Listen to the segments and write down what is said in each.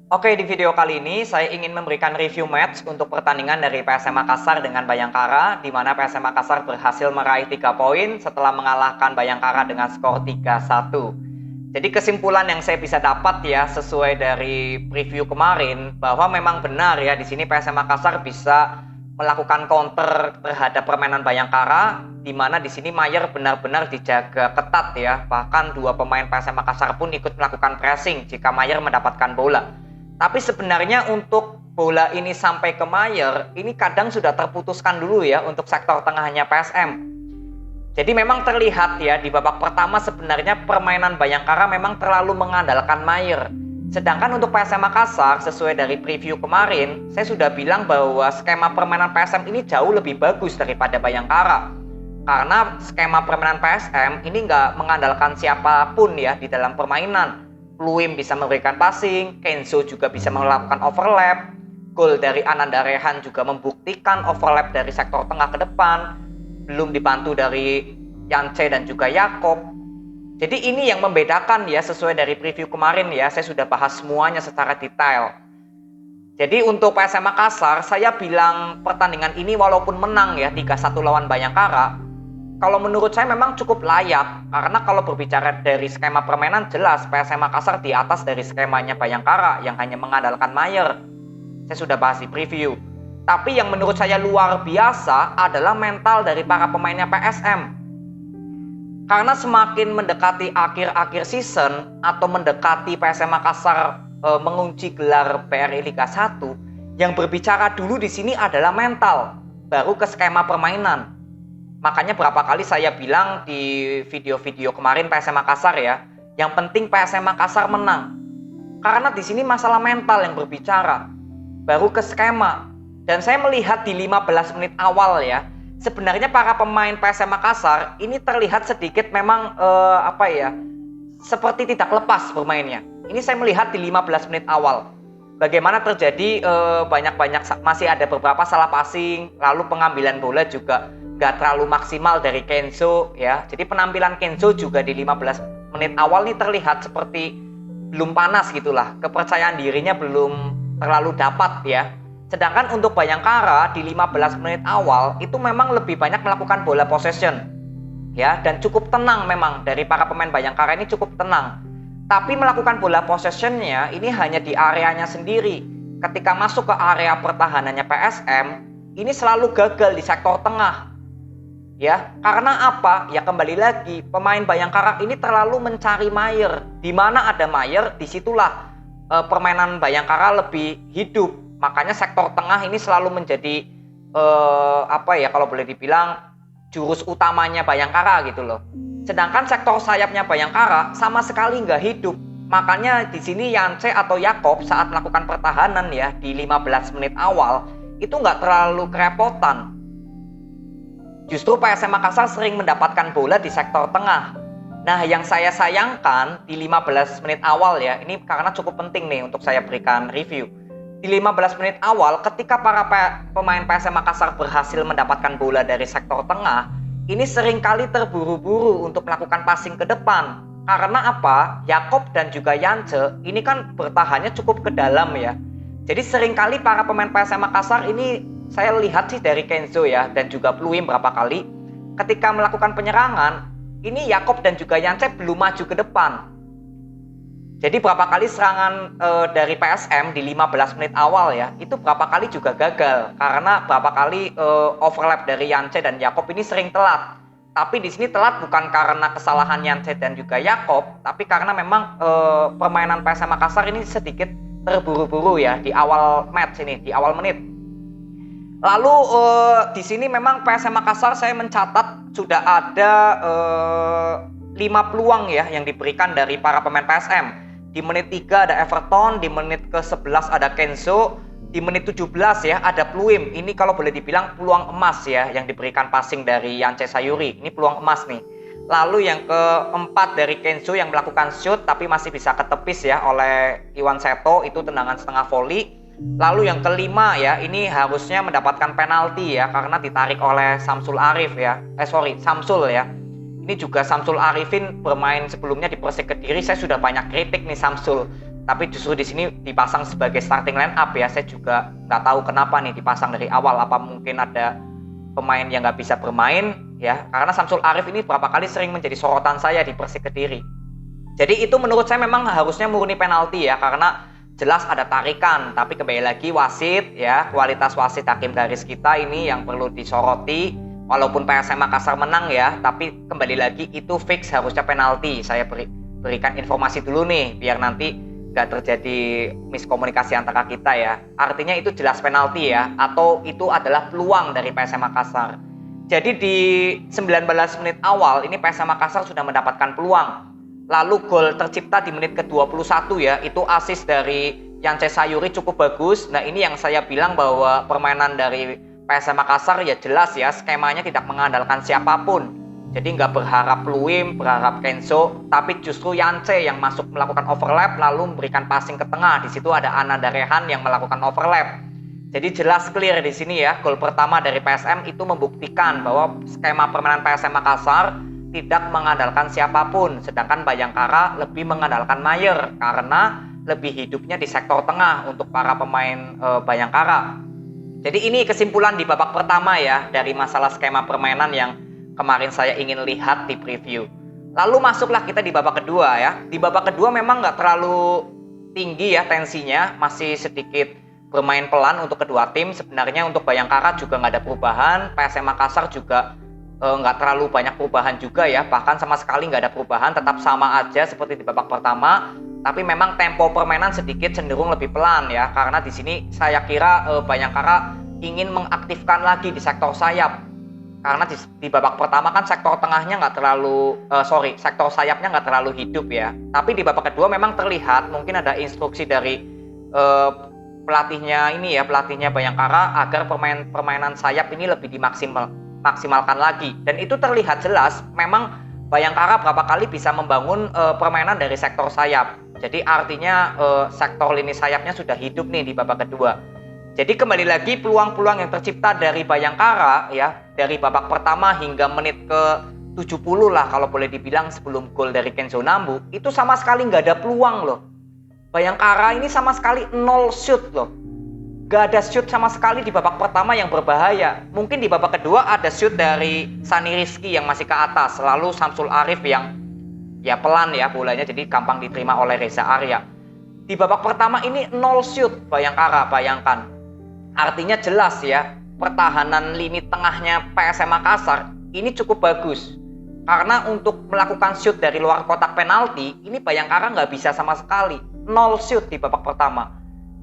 Oke, di video kali ini saya ingin memberikan review match untuk pertandingan dari PSM Makassar dengan Bayangkara, di mana PSM Makassar berhasil meraih 3 poin setelah mengalahkan Bayangkara dengan skor 3-1. Jadi kesimpulan yang saya bisa dapat ya, sesuai dari preview kemarin, bahwa memang benar ya, di sini PSM Makassar bisa melakukan counter terhadap permainan Bayangkara, di mana di sini Mayer benar-benar dijaga ketat ya. Bahkan dua pemain PSM Makassar pun ikut melakukan pressing jika Mayer mendapatkan bola. Tapi sebenarnya untuk bola ini sampai ke Mayer, ini kadang sudah terputuskan dulu ya untuk sektor tengahnya PSM. Jadi memang terlihat ya di babak pertama sebenarnya permainan Bayangkara memang terlalu mengandalkan Mayer. Sedangkan untuk PSM Makassar, sesuai dari preview kemarin, saya sudah bilang bahwa skema permainan PSM ini jauh lebih bagus daripada Bayangkara. Karena skema permainan PSM ini nggak mengandalkan siapapun ya di dalam permainan. Pluim bisa memberikan passing, Kenzo juga bisa melakukan overlap, gol dari Ananda Rehan juga membuktikan overlap dari sektor tengah ke depan, belum dibantu dari Yance dan juga Yakob. Jadi ini yang membedakan ya, sesuai dari preview kemarin ya, saya sudah bahas semuanya secara detail. Jadi untuk PSM Makassar, saya bilang pertandingan ini walaupun menang ya 3-1 lawan Bayangkara, kalau menurut saya memang cukup layak, karena kalau berbicara dari skema permainan jelas PSM Makassar di atas dari skemanya Bayangkara yang hanya mengandalkan Mayer. Saya sudah bahas di preview. Tapi yang menurut saya luar biasa adalah mental dari para pemainnya PSM. Karena semakin mendekati akhir-akhir season atau mendekati PSM Makassar mengunci gelar BRI Liga 1, yang berbicara dulu di sini adalah mental, baru ke skema permainan. Makanya berapa kali saya bilang di video-video kemarin PSM Makassar ya, yang penting PSM Makassar menang. Karena di sini masalah mental yang berbicara, baru ke skema. Dan saya melihat di 15 menit awal ya, sebenarnya para pemain PSM Makassar ini terlihat sedikit memang seperti tidak lepas bermainnya. Ini saya melihat di 15 menit awal. Bagaimana terjadi banyak-banyak masih ada beberapa salah passing, lalu pengambilan bola juga gak terlalu maksimal dari Kenzo ya. Jadi penampilan Kenzo juga di 15 menit awal nih terlihat seperti belum panas gitulah. Kepercayaan dirinya belum terlalu dapat ya. Sedangkan untuk Bayangkara di 15 menit awal itu memang lebih banyak melakukan bola possession ya, dan cukup tenang memang dari para pemain Bayangkara ini cukup tenang. Tapi melakukan bola possessionnya ini hanya di areanya sendiri. Ketika masuk ke area pertahanannya PSM, ini selalu gagal di sektor tengah. Ya, karena apa? Ya kembali lagi, pemain Bayangkara ini terlalu mencari Mayer. Di mana ada Mayer, disitulah permainan Bayangkara lebih hidup. Makanya sektor tengah ini selalu menjadi kalau boleh dibilang jurus utamanya Bayangkara gitu loh. Sedangkan sektor sayapnya Bayangkara sama sekali nggak hidup. Makanya di sini Yance atau Yakob saat melakukan pertahanan ya di 15 menit awal itu nggak terlalu kerepotan. Justru PSM Makassar sering mendapatkan bola di sektor tengah. Nah, yang saya sayangkan di 15 menit awal ya, ini karena cukup penting nih untuk saya berikan review. Di 15 menit awal, ketika para pemain PSM Makassar berhasil mendapatkan bola dari sektor tengah, ini seringkali terburu-buru untuk melakukan passing ke depan. Karena apa? Yakob dan juga Yance ini kan bertahannya cukup ke dalam ya. Jadi seringkali para pemain PSM Makassar ini saya lihat sih dari Kenzo ya dan juga Pluim berapa kali ketika melakukan penyerangan, ini Yakob dan juga Yance belum maju ke depan. Jadi berapa kali serangan dari PSM di 15 menit awal ya, itu berapa kali juga gagal karena berapa kali overlap dari Yance dan Yakob ini sering telat. Tapi di sini telat bukan karena kesalahan Yance dan juga Yakob, tapi karena memang permainan PSM Makassar ini sedikit terburu-buru ya di awal match ini, di awal menit. Lalu di sini memang PSM Makassar saya mencatat sudah ada 5 peluang ya yang diberikan dari para pemain PSM. Di menit 3 ada Everton, di menit ke-11 ada Kenzo, di menit 17 ya ada Pluim. Ini kalau boleh dibilang peluang emas ya yang diberikan passing dari Yance Sayuri. Ini peluang emas nih. Lalu yang keempat dari Kenzo yang melakukan shoot tapi masih bisa ketepis ya oleh Iwan Seto, itu tendangan setengah volley. Lalu yang kelima ya, ini harusnya mendapatkan penalti ya karena ditarik oleh Samsul ya. Ini juga Samsul Arifin bermain sebelumnya di Persik Kediri, saya sudah banyak kritik nih Samsul. Tapi justru di sini dipasang sebagai starting line up ya. Saya juga nggak tahu kenapa nih dipasang dari awal. Apa mungkin ada pemain yang nggak bisa bermain ya? Karena Samsul Arif ini berapa kali sering menjadi sorotan saya di Persik Kediri. Jadi itu menurut saya memang harusnya murni penalti ya, karena jelas ada tarikan. Tapi kembali lagi wasit ya, kualitas wasit hakim garis kita ini yang perlu disoroti. Walaupun PSM Makassar menang ya, tapi kembali lagi itu fix harusnya penalti. Saya berikan informasi dulu nih, biar nanti nggak terjadi miskomunikasi antara kita ya. Artinya itu jelas penalti ya, atau itu adalah peluang dari PSM Makassar. Jadi di 19 menit awal ini PSM Makassar sudah mendapatkan peluang. Lalu gol tercipta di menit ke-21 ya, itu assist dari Yance Sayuri cukup bagus. Nah ini yang saya bilang bahwa permainan dari PSM Makassar ya jelas ya, skemanya tidak mengandalkan siapapun. Jadi nggak berharap Pluim, berharap Kenzo, tapi justru Yance yang masuk melakukan overlap lalu memberikan passing ke tengah. Di situ ada Ananda Rehan yang melakukan overlap. Jadi jelas clear di sini ya, gol pertama dari PSM itu membuktikan bahwa skema permainan PSM Makassar tidak mengandalkan siapapun, sedangkan Bayangkara lebih mengandalkan Mayer karena lebih hidupnya di sektor tengah untuk para pemain Bayangkara. Jadi ini kesimpulan di babak pertama ya dari masalah skema permainan yang kemarin saya ingin lihat di preview. Lalu masuklah kita di babak kedua ya. Di babak kedua memang nggak terlalu tinggi ya tensinya, masih sedikit bermain pelan untuk kedua tim. Sebenarnya untuk Bayangkara juga nggak ada perubahan, PSM Makassar juga nggak terlalu banyak perubahan juga ya, bahkan sama sekali nggak ada perubahan, tetap sama aja seperti di babak pertama. Tapi memang tempo permainan sedikit cenderung lebih pelan ya, karena di sini saya kira Bayangkara ingin mengaktifkan lagi di sektor sayap, karena di babak pertama kan sektor tengahnya nggak terlalu sektor sayapnya nggak terlalu hidup ya. Tapi di babak kedua memang terlihat mungkin ada instruksi dari pelatihnya Bayangkara agar permainan sayap ini lebih maksimalkan lagi, dan itu terlihat jelas memang Bayangkara berapa kali bisa membangun permainan dari sektor sayap. Jadi artinya sektor lini sayapnya sudah hidup nih di babak kedua. Jadi kembali lagi peluang-peluang yang tercipta dari Bayangkara ya dari babak pertama hingga menit ke 70 lah kalau boleh dibilang sebelum gol dari Kenzo Nambu itu sama sekali nggak ada peluang loh. Bayangkara ini sama sekali 0 shoot loh. Gak ada shoot sama sekali di babak pertama yang berbahaya. Mungkin di babak kedua ada shoot dari Sani Rizky yang masih ke atas. Lalu Samsul Arif yang ya pelan ya bolanya, jadi gampang diterima oleh Reza Arya. Di babak pertama ini 0 shoot Bayangkara, bayangkan. Artinya jelas ya, pertahanan lini tengahnya PSM Makassar ini cukup bagus. Karena untuk melakukan shoot dari luar kotak penalti, ini Bayangkara nggak bisa sama sekali. 0 shoot di babak pertama.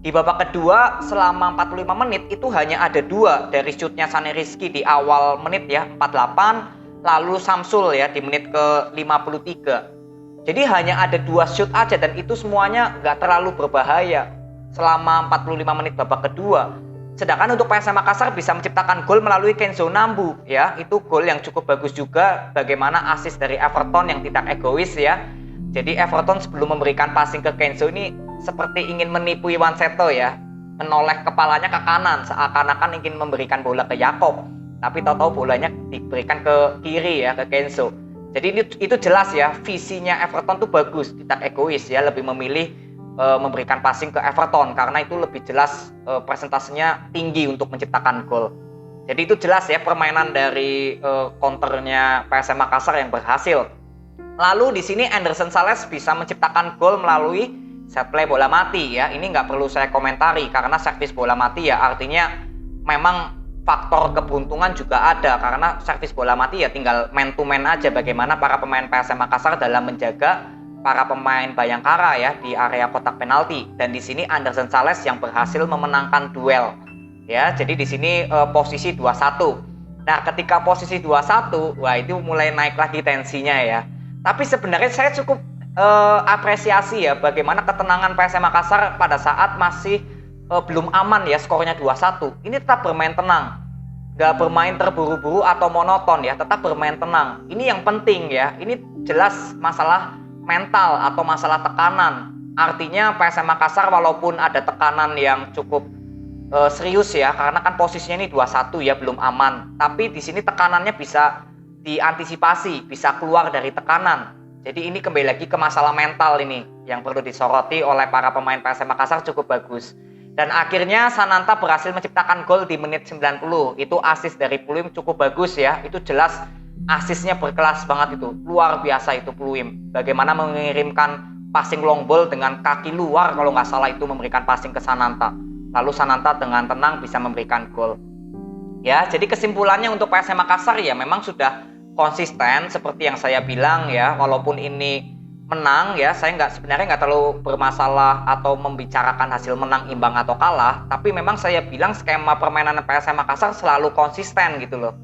Di babak kedua selama 45 menit itu hanya ada 2 dari shootnya Sani Rizky di awal menit ya 48, lalu Samsul ya di menit ke 53. Jadi hanya ada 2 shoot aja dan itu semuanya nggak terlalu berbahaya selama 45 menit babak kedua. Sedangkan untuk PSM Makassar bisa menciptakan gol melalui Kenzo Nambu ya, itu gol yang cukup bagus juga. Bagaimana assist dari Everton yang tidak egois ya. Jadi Everton sebelum memberikan passing ke Kenzo ini seperti ingin menipu Iwan Seto ya, menoleh kepalanya ke kanan seakan-akan ingin memberikan bola ke Yakob, tapi tahu-tahu bolanya diberikan ke kiri ya, ke Kenzo. Jadi itu jelas ya, visinya Everton tuh bagus, tidak egois ya, lebih memilih memberikan passing ke Everton karena itu lebih jelas persentasenya tinggi untuk menciptakan gol. Jadi itu jelas ya permainan dari counternya PSM Makassar yang berhasil. Lalu di sini Anderson Sales bisa menciptakan gol melalui set play bola mati ya. Ini nggak perlu saya komentari karena servis bola mati ya, artinya memang faktor keberuntungan juga ada karena servis bola mati ya tinggal man to man aja bagaimana para pemain PSM Makassar dalam menjaga para pemain Bayangkara ya di area kotak penalti. Dan di sini Anderson Sales yang berhasil memenangkan duel ya. Jadi di sini posisi 2-1. Nah, ketika posisi 2-1, wah itu mulai naik lagi tensinya ya. Tapi sebenarnya saya cukup apresiasi ya bagaimana ketenangan PSM Makassar pada saat masih belum aman ya skornya 2-1. Ini tetap bermain tenang, gak bermain terburu-buru atau monoton ya, tetap bermain tenang. Ini yang penting ya, ini jelas masalah mental atau masalah tekanan. Artinya PSM Makassar walaupun ada tekanan yang cukup serius ya, karena kan posisinya ini 2-1 ya, belum aman. Tapi di sini tekanannya bisa diantisipasi, bisa keluar dari tekanan. Jadi ini kembali lagi ke masalah mental ini yang perlu disoroti oleh para pemain PSM Makassar cukup bagus. Dan akhirnya Sananta berhasil menciptakan gol di menit 90. Itu assist dari Pluim cukup bagus ya. Itu jelas asisnya berkelas banget itu. Luar biasa itu Pluim. Bagaimana mengirimkan passing long ball dengan kaki luar kalau nggak salah itu memberikan passing ke Sananta. Lalu Sananta dengan tenang bisa memberikan gol. Ya, jadi kesimpulannya untuk PSM Makassar ya memang sudah konsisten seperti yang saya bilang ya. Walaupun ini menang ya, saya sebenarnya nggak terlalu bermasalah atau membicarakan hasil menang, imbang atau kalah, tapi memang saya bilang skema permainan PSM Makassar selalu konsisten gitu loh.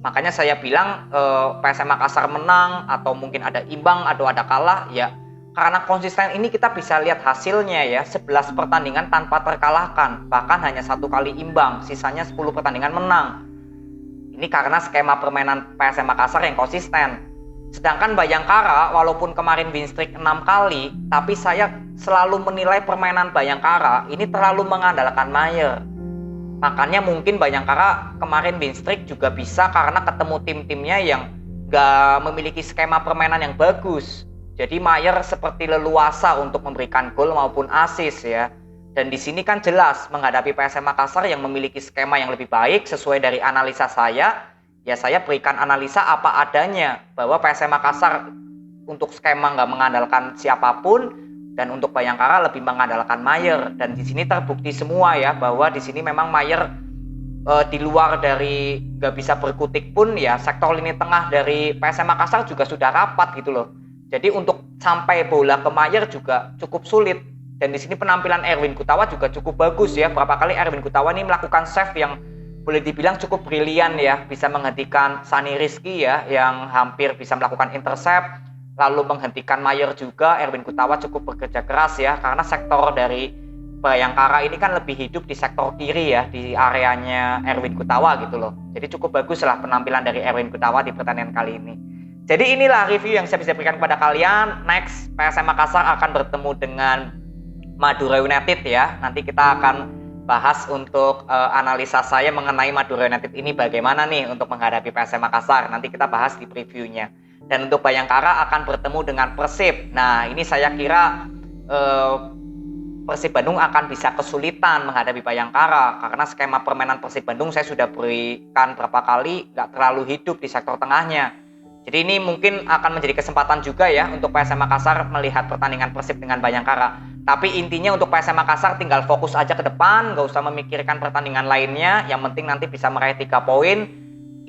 Makanya saya bilang PSM Makassar menang atau mungkin ada imbang atau ada kalah ya karena konsisten ini kita bisa lihat hasilnya ya, 11 pertandingan tanpa terkalahkan, bahkan hanya 1 kali imbang, sisanya 10 pertandingan menang. Ini karena skema permainan PSM Makassar yang konsisten. Sedangkan Bayangkara walaupun kemarin win streak 6 kali, tapi saya selalu menilai permainan Bayangkara ini terlalu mengandalkan Mayer. Makanya mungkin Bayangkara kemarin win streak juga bisa karena ketemu tim-timnya yang gak memiliki skema permainan yang bagus. Jadi Mayer seperti leluasa untuk memberikan gol maupun assist ya. Dan di sini kan jelas menghadapi PSM Makassar yang memiliki skema yang lebih baik sesuai dari analisa saya. Ya saya berikan analisa apa adanya bahwa PSM Makassar untuk skema nggak mengandalkan siapapun dan untuk Bayangkara lebih mengandalkan Mayer, dan di sini terbukti semua ya bahwa di sini memang Mayer di luar dari nggak bisa berkutik pun ya sektor lini tengah dari PSM Makassar juga sudah rapat gitu loh. Jadi untuk sampai bola ke Mayer juga cukup sulit, dan di sini penampilan Erwin Gutawa juga cukup bagus ya. Berapa kali Erwin Gutawa ini melakukan save yang boleh dibilang cukup brilian ya, bisa menghentikan Sani Rizky ya yang hampir bisa melakukan intercept, lalu menghentikan Mayer juga. Erwin Gutawa cukup bekerja keras ya, karena sektor dari Bayangkara ini kan lebih hidup di sektor kiri ya, di areanya Erwin Gutawa gitu loh. Jadi cukup bagus lah penampilan dari Erwin Gutawa di pertandingan kali ini. Jadi inilah review yang saya bisa berikan kepada kalian. Next, PSM Makassar akan bertemu dengan Madura United ya. Nanti kita akan bahas untuk analisa saya mengenai Madura United ini bagaimana nih untuk menghadapi PSM Makassar. Nanti kita bahas di previewnya. Dan untuk Bayangkara akan bertemu dengan Persib. Nah ini saya kira Persib Bandung akan bisa kesulitan menghadapi Bayangkara karena skema permainan Persib Bandung saya sudah berikan berapa kali nggak terlalu hidup di sektor tengahnya. Jadi ini mungkin akan menjadi kesempatan juga ya untuk PSM Makassar melihat pertandingan Persib dengan Bayangkara. Tapi intinya untuk PSM Makassar tinggal fokus aja ke depan, nggak usah memikirkan pertandingan lainnya. Yang penting nanti bisa meraih 3 poin,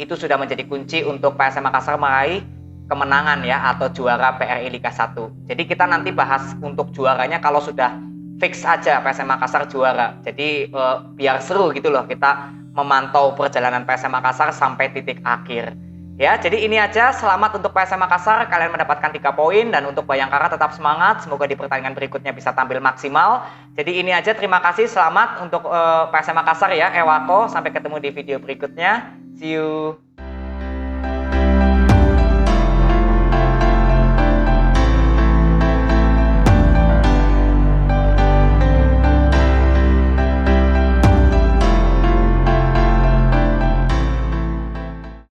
itu sudah menjadi kunci untuk PSM Makassar meraih kemenangan ya atau juara PRI Liga 1. Jadi kita nanti bahas untuk juaranya kalau sudah fix aja PSM Makassar juara. Jadi biar seru gitu loh kita memantau perjalanan PSM Makassar sampai titik akhir. Ya, jadi ini aja. Selamat untuk PSM Makassar, kalian mendapatkan 3 poin, dan untuk Bayangkara tetap semangat. Semoga di pertandingan berikutnya bisa tampil maksimal. Jadi ini aja, terima kasih, selamat untuk PSM Makassar ya, Ewako. Sampai ketemu di video berikutnya. See you.